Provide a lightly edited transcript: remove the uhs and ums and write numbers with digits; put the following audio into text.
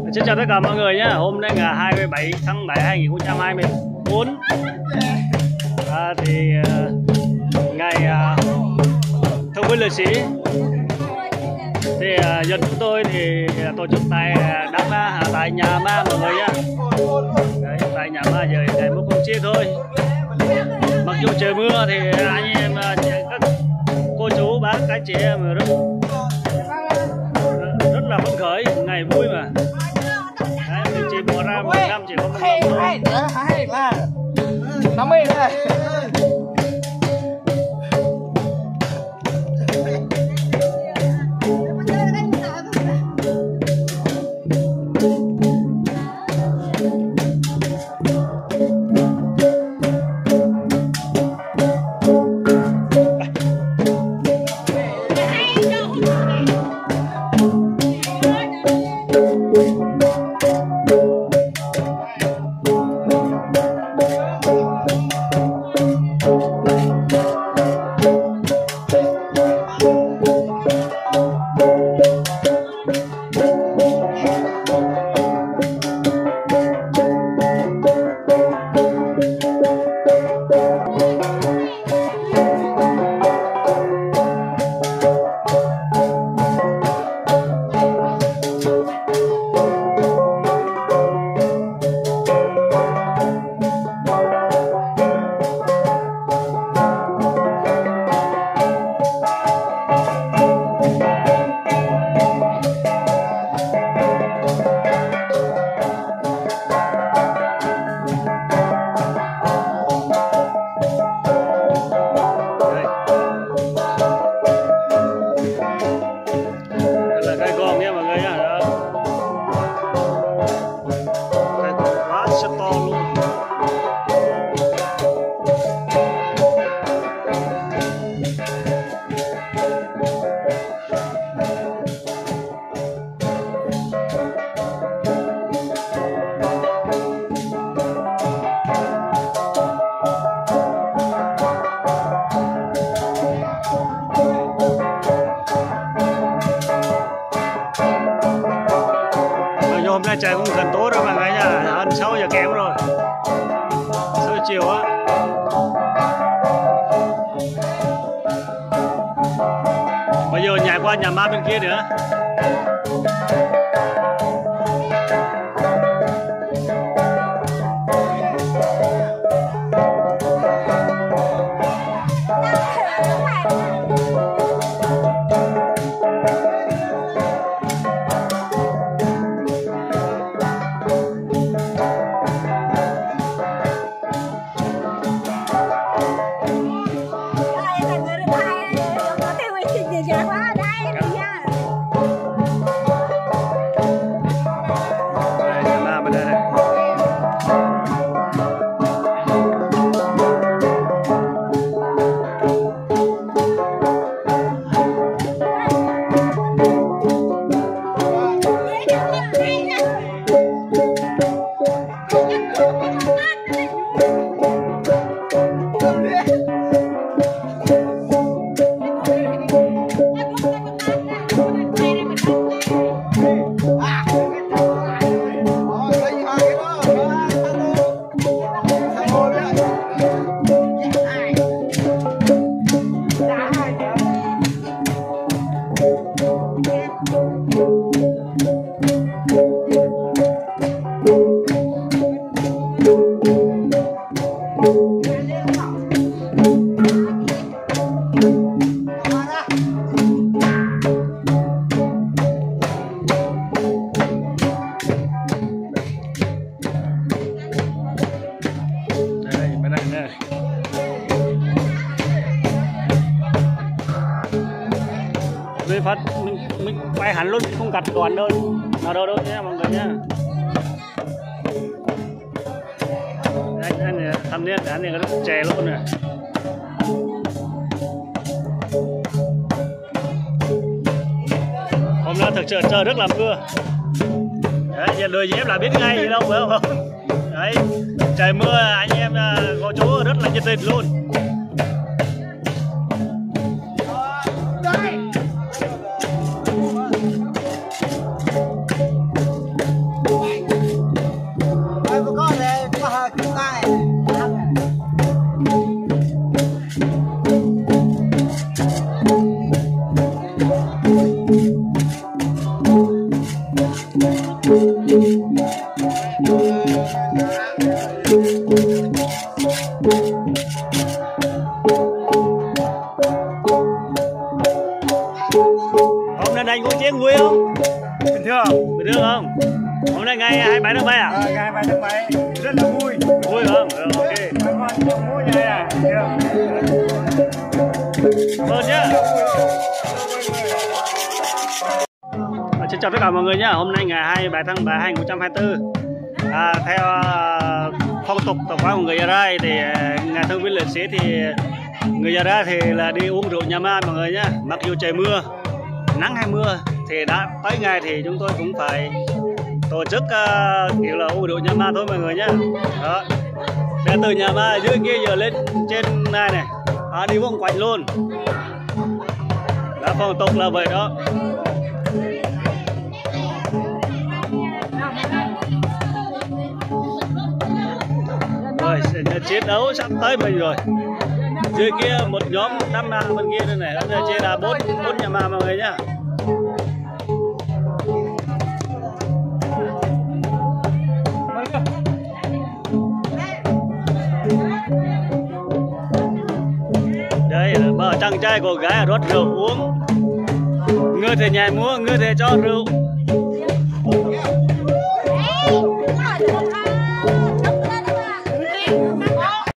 Xin chào tất cả mọi người nhé. Hôm nay là 27 tháng 7 2024. Ngày thông minh liệt sĩ thì dân chúng tôi thì tổ chức tại Đắk Ma, tại nhà ma mọi người nhé. Đấy, tại nhà ma giờ ngày một con chiếc thôi. Mặc dù trời mưa thì anh em các cô chú bác các chị em rất là phấn khởi, ngày vui mà. Đấy, thì chị bỏ ra một năm chỉ có một năm thôi. 50 này. Hôm nay trời cũng gần tối rồi mọi người nha, hơn 6 giờ kém rồi, 6 giờ chiều á. Bây giờ nhảy qua nhà ma bên kia nữa. Phát mình quay hẳn luôn, không cắt đoạn đâu nào đâu nhé mọi người nhé. Anh này thằng này rất trẻ luôn này. Hôm nay thực sự trời rất là mưa. Đấy, giờ lười dép là biết ngay gì đâu phải không? Đấy, trời mưa anh em cô chú rất là nhiệt tình luôn. Hôm nay anh có chiến vui không? Bình thường. Bình thường không? Hôm nay ngày 27 tháng 7 à? Ngày 27 tháng 7 rất là vui. Vui không? Ok. Bà con trong mỗi ngày à? Cảm ơn nhá. Xin chào tất cả mọi người nhé. Hôm nay ngày 27 tháng 7 2024. Theo phong tục tập quán của người Gia Rai thì ngày thương binh liệt sĩ thì người Gia Rai thì là đi uống rượu nhà ma mọi người nhé. Mặc dù trời mưa, nắng hay mưa thì đã tới ngày thì chúng tôi cũng phải tổ chức kiểu là uống rượu nhà ma thôi mọi người nhé. Đó. Để từ nhà ma dưới kia giờ lên trên này này, đi vòng quanh luôn. Đã phong tục là vậy đó. Rồi chiến đấu sắp tới mình rồi. Dưới kia một nhóm đám ma bên kia đây này, ở trên là bốn nhà ma mọi người nhá. Đây là bờ chàng trai cô gái rót rượu uống. Người thì nhảy múa, người thì cho rượu.